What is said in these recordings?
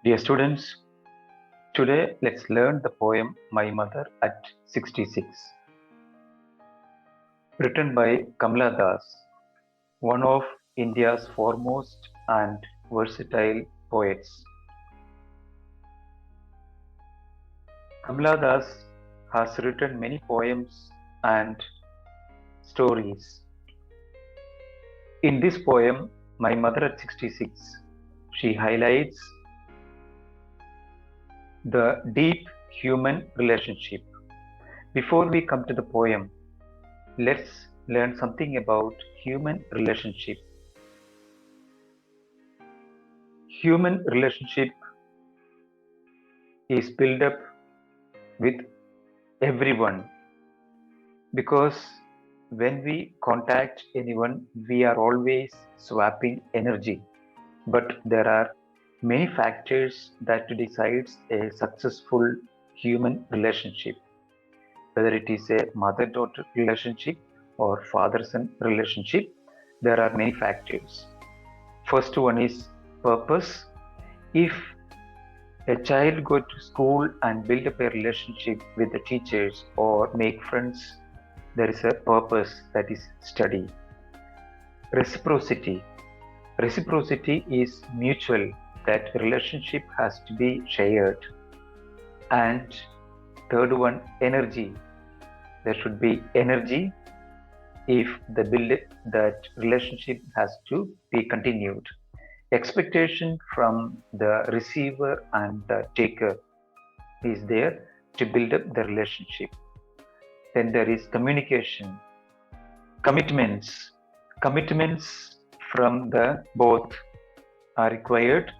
Dear students, today let's learn the poem My Mother at 66, written by Kamala Das, one of India's foremost and versatile poets. Kamala Das has written many poems and stories. In this poem, My Mother at 66, she highlights the deep human relationship. Before we come to the poem, let's learn something about human relationship. Human relationship is built up with everyone because when we contact anyone, we are always swapping energy. But there are many factors that decides a successful human relationship, whether it is a mother-daughter relationship or father-son relationship. There are many factors. First one is purpose. If a child go to school and build up a relationship with the teachers or make friends, there is a purpose, that is study. Reciprocity. Reciprocity is mutual, that relationship has to be shared. And third one, energy. There should be energy if that relationship has to be continued. Expectation from the receiver and the taker is there to build up the relationship. Then there is communication, commitments. Commitments from the both are required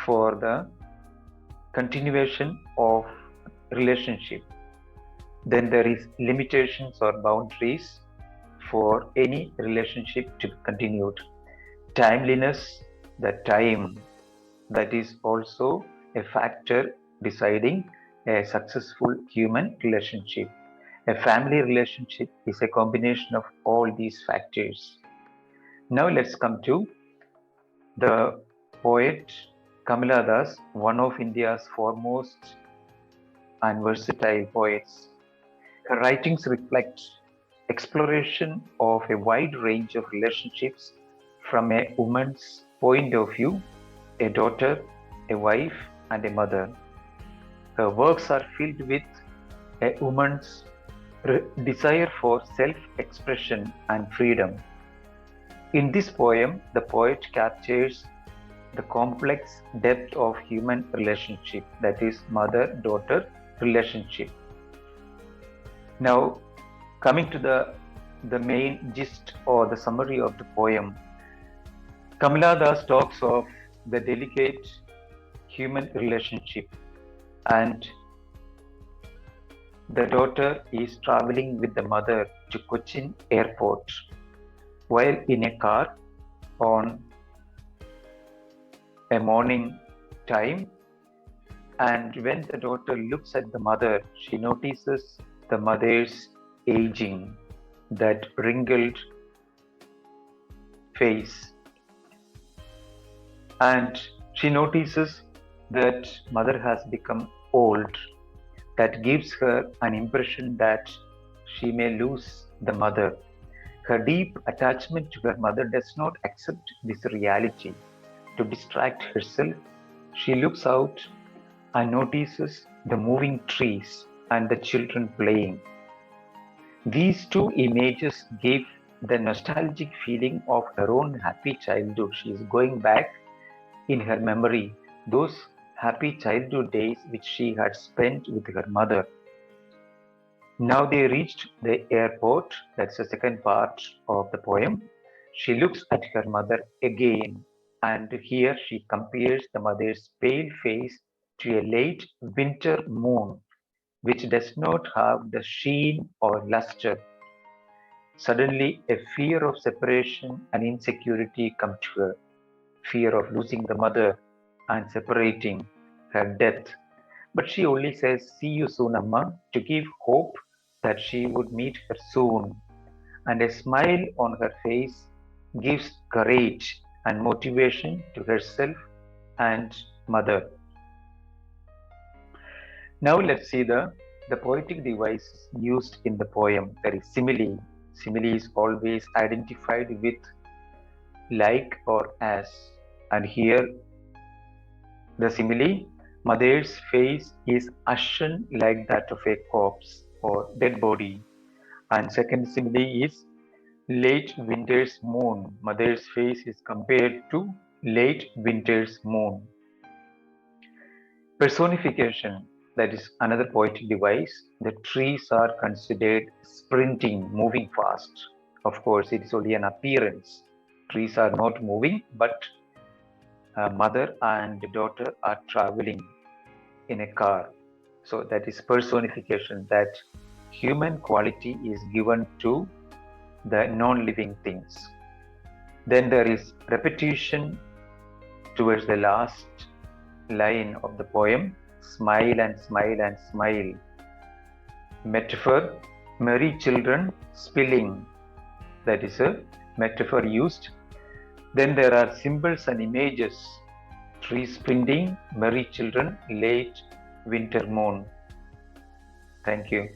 for the continuation of relationship. Then there is limitations or boundaries for any relationship to be continued. Timeliness, the time, that is also a factor deciding a successful human relationship. A family relationship is a combination of all these factors. Now let's come to the poet Kamala Das, one of India's foremost and versatile poets. Her writings reflect exploration of a wide range of relationships from a woman's point of view, a daughter, a wife, and a mother. Her works are filled with a woman's desire for self expression and freedom. In this poem, the poet captures the complex depth of human relationship, that is, mother daughter relationship. Now, coming to the main gist or the summary of the poem, Kamala Das talks of the delicate human relationship, and the daughter is traveling with the mother to Cochin airport while in a car on a morning time. And when the daughter looks at the mother, she notices the mother's aging, that wrinkled face, and she notices that mother has become old. That gives her an impression that she may lose the mother. Her deep attachment to her mother does not accept this reality. To distract herself, she looks out and notices the moving trees and the children playing. These two images give the nostalgic feeling of her own happy childhood. She is going back in her memory those happy childhood days which she had spent with her mother. Now they reached the airport. That's the second part of the poem. She looks at her mother again, and here she compares the mother's pale face to a late winter moon, which does not have the sheen or luster. Suddenly, a fear of separation and insecurity come to her, fear of losing the mother and separating, her death. But she only says, "See you soon, Amma," to give hope that she would meet her soon. And a smile on her face gives courage and motivation to herself and mother. Now let's see the poetic device used in the poem. There is simile. Simile is always identified with like or as. And here the simile, mother's face is ashen like that of a corpse or dead body. And second simile is late winter's moon. Mother's face is compared to late winter's moon. Personification, that is another poetic device. The trees are considered sprinting, moving fast. Of course, it is only an appearance. Trees are not moving, but a mother and daughter are traveling in a car. So that is personification, that human quality is given to the non-living things. Then there is repetition towards the last line of the poem, smile and smile and smile. Metaphor, merry children spilling. That is a metaphor used. Then there are symbols and images, tree sprinting, merry children, late winter moon. Thank you.